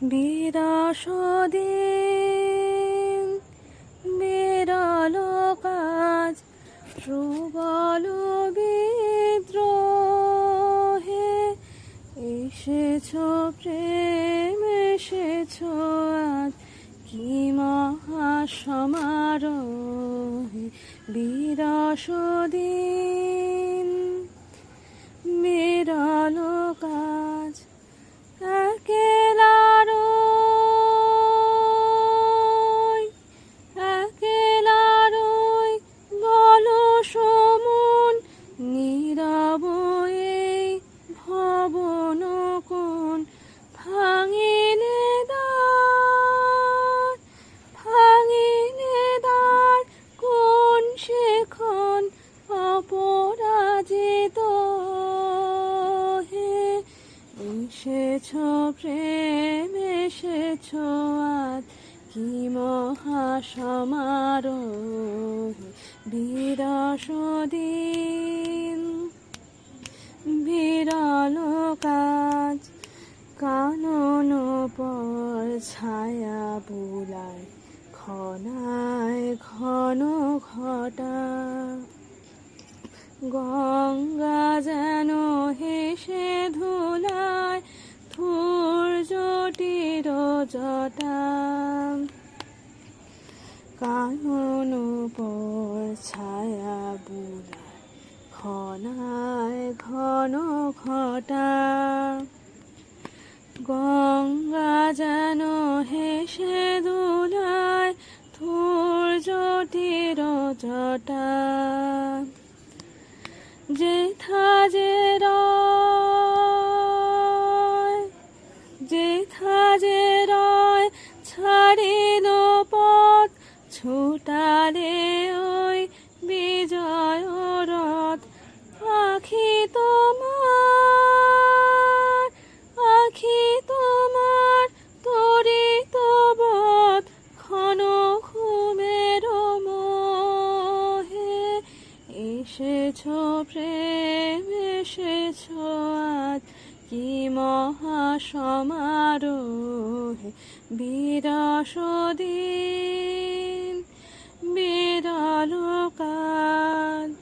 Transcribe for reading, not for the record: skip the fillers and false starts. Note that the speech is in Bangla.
বিরসদিন বিরল কাজ প্রবল বিদ্রোহে এসেছ প্রেম এসেছ আজ কি মহাসমারোহে বিরসদিন বিরল কাজ একেলারই বল সমন নীরব এই ভবন কোন ভাঙিলে দ্বার কোন সেখন অপরাজিত হে এসেছ প্রেম এসেছ আজ কি মহাসমারোহে বিরসদিন বিরল কাজ কানন পর ছায়া বুলায় ঘনায় ঘন ঘটা গঙ্গা যেন হেসে ধুলায় ধূর জটির জটা কানন পর ছায়া বুলায় ঘনায় ঘন ঘটা গঙ্গা যেন হেসে ধুলায় ধূর জটির জটা যেথা যে রয় ছাড়িল পথ ছুটালে ওই বিজয় রথ আখি তোমার তরিত বধ ক্ষণ ঘুমের মোহে এসেছ প্রেম এসেছ আজ কি মহাসমারোহে বিরসদিন বিরল কাজ।